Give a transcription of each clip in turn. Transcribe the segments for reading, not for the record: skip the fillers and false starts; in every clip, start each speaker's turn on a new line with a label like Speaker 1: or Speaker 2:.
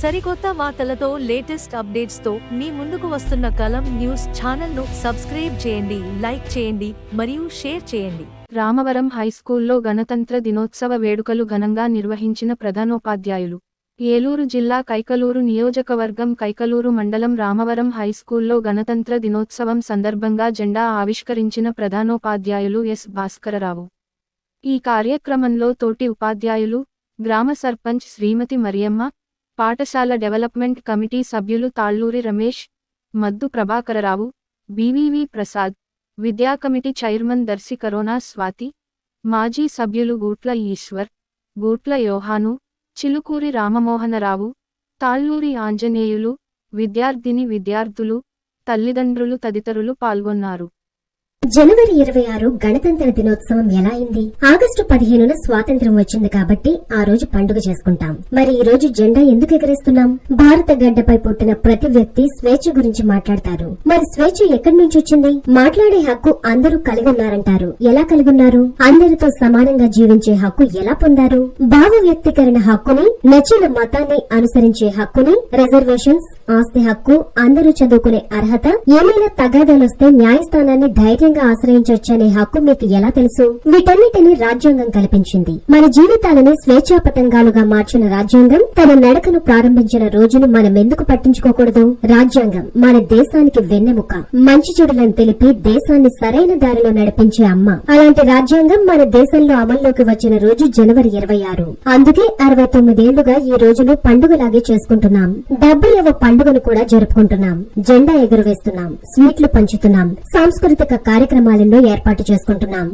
Speaker 1: సరికొత్త వార్తలతో latest updates తో మీ ముందుకు వస్తున్న కలం న్యూస్ ఛానల్ ను సబ్స్క్రైబ్ చేయండి, లైక్ చేయండి మరియు షేర్ చేయండి.
Speaker 2: రామవరం హైస్కూల్లో గణతంత్ర దినోత్సవ వేడుకలు ఘనంగా నిర్వహించిన ప్రధానోపాధ్యాయులు. ఏలూరు జిల్లా కైకలూరు నియోజకవర్గం కైకలూరు మండలం రామవరం హైస్కూల్లో గణతంత్ర దినోత్సవం సందర్భంగా జెండా ఆవిష్కరించిన ప్రధానోపాధ్యాయులు ఎస్ భాస్కరరావు. ఈ కార్యక్రమంలో తోటి ఉపాధ్యాయులు, గ్రామ సర్పంచ్ శ్రీమతి మరియమ్మ, పాఠశాల డెవలప్మెంట్ కమిటీ సభ్యులు తాళ్లూరి రమేష్, మద్దు ప్రభాకరరావు, బివివి ప్రసాద్, విద్యా కమిటీ చైర్మన్ దర్శి కరోనా స్వాతి, మాజీ సభ్యులు గూట్ల ఈశ్వర్, గూట్ల యోహాను, చిలుకూరి రామమోహనరావు, తాళ్లూరి ఆంజనేయులు, విద్యార్థులు, తల్లిదండ్రులు తదితరులు పాల్గొన్నారు.
Speaker 3: జనవరి 26 గణతంత్ర దినోత్సవం ఎలా అయింది? ఆగస్టు 15న స్వాతంత్ర్యం వచ్చింది కాబట్టి ఆ రోజు పండుగ చేసుకుంటాం. మరి ఈ రోజు జెండా ఎందుకు ఎగరేస్తున్నాం? భారత గడ్డపై పుట్టిన ప్రతి వ్యక్తి స్వేచ్ఛ గురించి మాట్లాడతారు. మరి స్వేచ్ఛ ఎక్కడి నుంచి వచ్చింది? మాట్లాడే హక్కు అందరూ కలిగి ఉన్నారంటారు. ఎలా కలిగి ఉన్నారు? అందరితో సమానంగా జీవించే హక్కు ఎలా పొందారు? భావ వ్యక్తీకరణ హక్కుని, నచ్చిన మతాన్ని అనుసరించే హక్కుని, రిజర్వేషన్స్, ఆస్తి హక్కు, అందరూ చదువుకునే అర్హత, ఏమైనా తగాదాలొస్తే న్యాయస్థానాన్ని ధైర్యంగా ఆశ్రయించొచ్చనే హక్కు మీకు ఎలా తెలుసు? వీటన్నిటిని రాజ్యాంగం కల్పించింది. మన జీవితాలని స్వేచ్ఛాపతంగాలుగా మార్చిన రాజ్యాంగం తన నడకను ప్రారంభించిన రోజును మనం ఎందుకు పట్టించుకోకూడదు? రాజ్యాంగం మన దేశానికి వెన్నెముక, మంచి చెడులను తెలిపి దేశాన్ని సరైన దారిలో నడిపించే అమ్మ. అలాంటి రాజ్యాంగం మన దేశంలో అమల్లోకి వచ్చిన రోజు జనవరి 26. అందుకే 69 ఏళ్లుగా ఈ రోజును పండుగలాగే చేసుకుంటున్నాం. 70వ పండుగను కూడా జరుపుకుంటున్నాం. జెండా ఎగురవేస్తున్నాం, స్వీట్లు పంచుతున్నాం, సాంస్కృతిక కార్యక్రమాలను ఏర్పాటు చేసుకుంటున్నాం.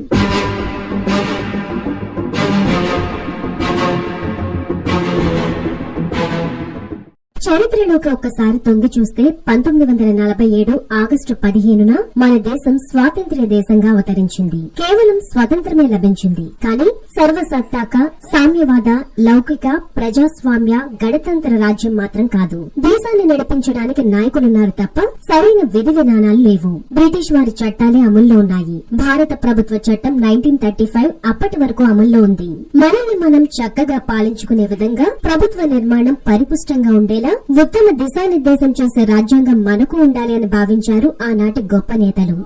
Speaker 3: చరిత్రలోకి ఒక్కసారి తొంగి చూస్తే 1947 ఆగస్టు 15న మన దేశం స్వాతంత్ర్య దేశంగా అవతరించింది. కేవలం స్వతంత్రమే లభించింది. కానీ సర్వసత్తాక, సామ్యవాద, లౌకిక, ప్రజాస్వామ్య, గణతంత్ర రాజ్యం మాత్రం కాదు. దేశాన్ని నడిపించడానికి నాయకులున్నారు తప్ప సరైన విధి విధానాలు లేవు. బ్రిటిష్ వారి చట్టాలే అమల్లో ఉన్నాయి. భారత ప్రభుత్వ చట్టం 1935 అప్పటి వరకు అమల్లో ఉంది. మనల్ని మనం చక్కగా పాలించుకునే విధంగా ప్రభుత్వ నిర్మాణం పరిపుష్టంగా ఉండేలా ఉత్తమ దిశానిర్దేశం చేసే రాజ్యాంగం మనకు ఉండాలి అని భావించారు ఆనాటి గొప్ప నేతలు.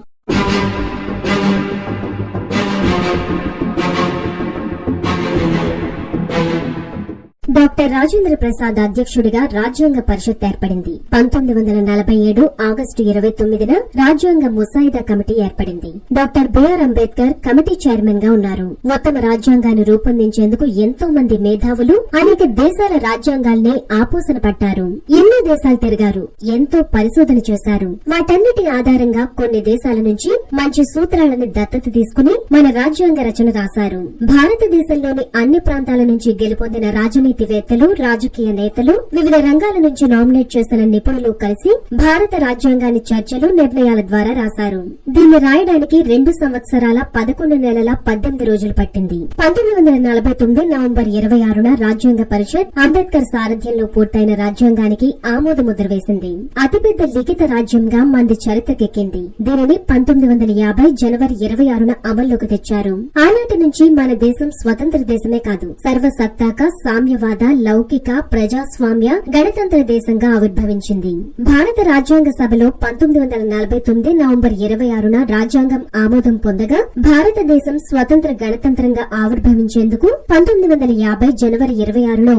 Speaker 3: డాక్టర్ రాజేంద్ర ప్రసాద్ అధ్యక్షుడిగా రాజ్యాంగ పరిషత్ ఏర్పడింది. 1947 ఆగస్టు 29న రాజ్యాంగ ముసాయిదా కమిటీ ఏర్పడింది. Doctor BR Ambedkar committee chairman గా ఉన్నారు. ఉత్తమ రాజ్యాంగాన్ని రూపొందించేందుకు ఎంతో మంది మేధావులు అనేక దేశాల రాజ్యాంగాల్ని ఆపోసన పట్టారు. ఎన్నో దేశాలు తిరిగారు, ఎంతో పరిశోధన చేశారు. వాటన్నిటి ఆధారంగా కొన్ని దేశాల నుంచి మంచి సూత్రాలని దత్తత తీసుకుని మన రాజ్యాంగ రచన రాశారు. భారతదేశంలోని అన్ని ప్రాంతాల నుంచి గెలుపొందిన రాజనీతివేత్తలు, రాజకీయ నేతలు, వివిధ రంగాల నుంచి నామినేట్ చేసిన నిపుణులు కలిసి భారత రాజ్యాంగాన్ని చర్చలు, నిర్ణయాల ద్వారా రాశారు. దీన్ని రాయడానికి 2 సంవత్సరాల 11 నెలల 18 రోజులు పట్టింది. 1949 నవంబర్ 26న రాజ్యాంగ పరిషత్ అంబేద్కర్ సారథ్యంలో పూర్తయిన రాజ్యాంగానికి ఆమోద ముద్ర వేసింది. అతిపెద్ద లిఖిత రాజ్యంగా మంది చరిత్రకెక్కింది. దీనిని 1950 జనవరి 26న అమల్లోకి తెచ్చారు. ఆనాటి నుంచి మన దేశం స్వతంత్ర దేశమే కాదు, సర్వసత్తాక, సామ్యవాద, లౌకిక, ప్రజాస్వామ్య, గణతంత్ర దేశంగా ఆవిర్భవించింది. భారత రాజ్యాంగ సభలో 1949 నవంబర్ 26న రాజ్యాంగం ఆమోదం పొందగా భారతదేశం స్వతంత్ర గణతంత్రంగా ఆవిర్భవించేందుకు 1950 జనవరి 26లో